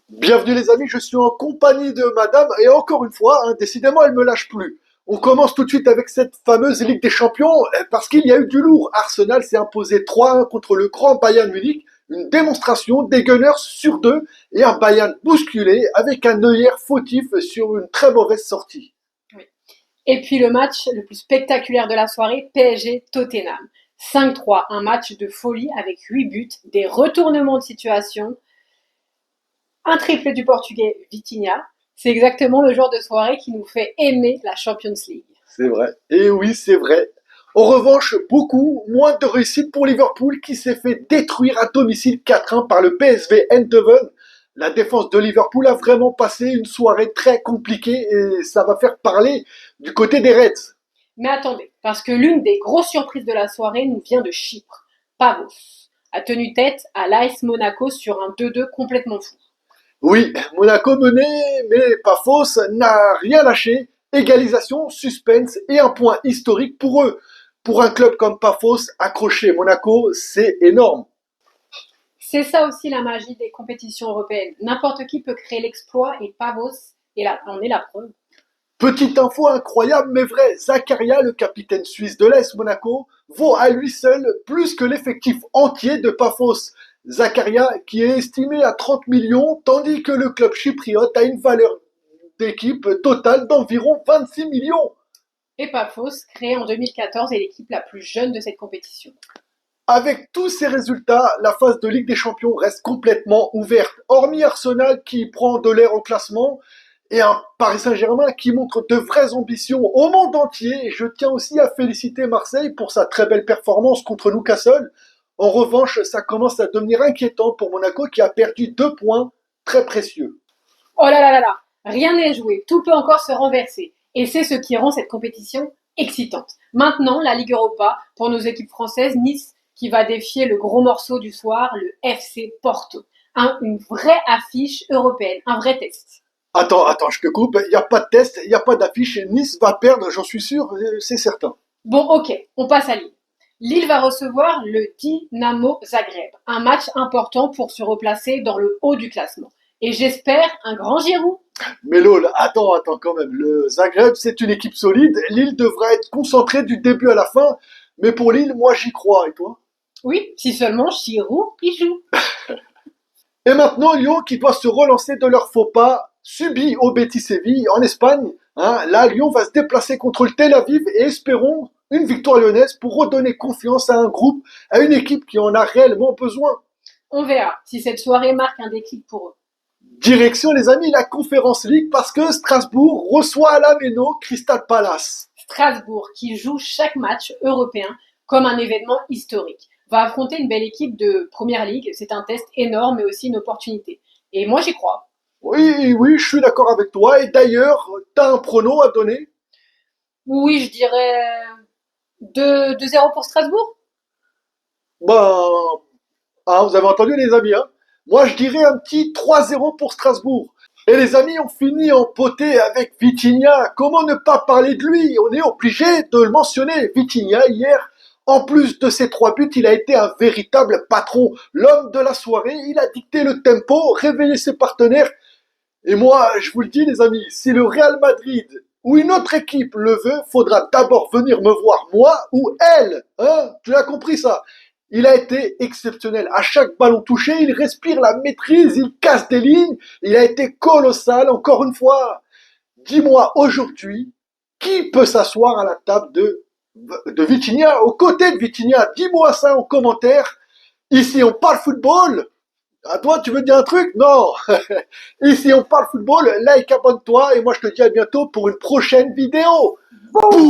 Bienvenue les amis, je suis en compagnie de madame et encore une fois, décidément elle me lâche plus. On commence tout de suite avec cette fameuse Ligue des Champions parce qu'il y a eu du lourd. Arsenal s'est imposé 3-1 contre le grand Bayern Munich, une démonstration des Gunners sur deux et un Bayern bousculé avec un Neuer fautif sur une très mauvaise sortie. Oui. Et puis le match le plus spectaculaire de la soirée, PSG-Tottenham. 5-3, un match de folie avec 8 buts, des retournements de situation, un triplé du Portugais Vitinha. C'est exactement le genre de soirée qui nous fait aimer la Champions League. C'est vrai. Et oui, c'est vrai. En revanche, beaucoup moins de réussite pour Liverpool qui s'est fait détruire à domicile 4-1 par le PSV Eindhoven. La défense de Liverpool a vraiment passé une soirée très compliquée et ça va faire parler du côté des Reds. Mais attendez, parce que l'une des grosses surprises de la soirée nous vient de Chypre. Pavos a tenu tête à l'AS Monaco sur un 2-2 complètement fou. Oui, Monaco menait, mais pas fausse, n'a rien lâché. Égalisation, suspense et un point historique pour eux. Pour un club comme Pafos, accrocher Monaco, c'est énorme. C'est ça aussi la magie des compétitions européennes. N'importe qui peut créer l'exploit et Pavos en est la preuve. Petite info incroyable mais vraie, Zakaria, le capitaine suisse de l'AS Monaco, vaut à lui seul plus que l'effectif entier de Pafos. Zakaria qui est estimé à 30 millions, tandis que le club chypriote a une valeur d'équipe totale d'environ 26 millions. Et Pafos, créée en 2014, est l'équipe la plus jeune de cette compétition. Avec tous ces résultats, la phase de Ligue des Champions reste complètement ouverte. Hormis Arsenal qui prend de l'air au classement et un Paris Saint-Germain qui montre de vraies ambitions au monde entier. Et je tiens aussi à féliciter Marseille pour sa très belle performance contre Newcastle. En revanche, ça commence à devenir inquiétant pour Monaco qui a perdu 2 points très précieux. Oh là là là là, rien n'est joué, tout peut encore se renverser. Et c'est ce qui rend cette compétition excitante. Maintenant, la Ligue Europa, pour nos équipes françaises, Nice qui va défier le gros morceau du soir, le FC Porto. Une vraie affiche européenne, un vrai test. Attends, je te coupe. Il n'y a pas de test, il n'y a pas d'affiche. Nice va perdre, j'en suis sûr, c'est certain. Bon, ok, on passe à Lille. Lille va recevoir le Dynamo Zagreb. Un match important pour se replacer dans le haut du classement. Et j'espère un grand Giroud. Mais Lol, attends quand même. Le Zagreb, c'est une équipe solide. Lille devra être concentrée du début à la fin. Mais pour Lille, moi j'y crois. Et toi? Oui, si seulement Giroud y joue. Et maintenant, Lyon qui doit se relancer de leur faux pas subi au Betis Séville en Espagne. Là, Lyon va se déplacer contre le Tel Aviv et espérons une victoire lyonnaise pour redonner confiance à un groupe, à une équipe qui en a réellement besoin. On verra si cette soirée marque un déclic pour eux. Direction les amis, la Conference League parce que Strasbourg reçoit à la Méno Crystal Palace. Strasbourg, qui joue chaque match européen comme un événement historique, va affronter une belle équipe de Première Ligue. C'est un test énorme mais aussi une opportunité. Et moi j'y crois. Oui, je suis d'accord avec toi. Et d'ailleurs, t'as un prono à donner? Oui, je dirais 2-0 pour Strasbourg. Ben, vous avez entendu les amis, hein? Moi, je dirais un petit 3-0 pour Strasbourg. Et les amis, on finit en potée avec Vitinha. Comment ne pas parler de lui? On est obligé de le mentionner. Vitinha, hier, en plus de ses 3 buts, il a été un véritable patron. L'homme de la soirée, il a dicté le tempo, réveillé ses partenaires. Et moi, je vous le dis les amis, si le Real Madrid ou une autre équipe le veut, faudra d'abord venir me voir, moi ou elle. Tu l'as compris ça? Il a été exceptionnel. À chaque ballon touché, il respire la maîtrise, il casse des lignes. Il a été colossal, encore une fois. Dis-moi aujourd'hui, qui peut s'asseoir à la table de Vitinha, aux côtés de Vitinha? Dis-moi ça en commentaire. Ici, on parle football. À toi, tu veux dire un truc? Non. Ici, on parle football. Like, abonne-toi. Et moi, je te dis à bientôt pour une prochaine vidéo. Boum!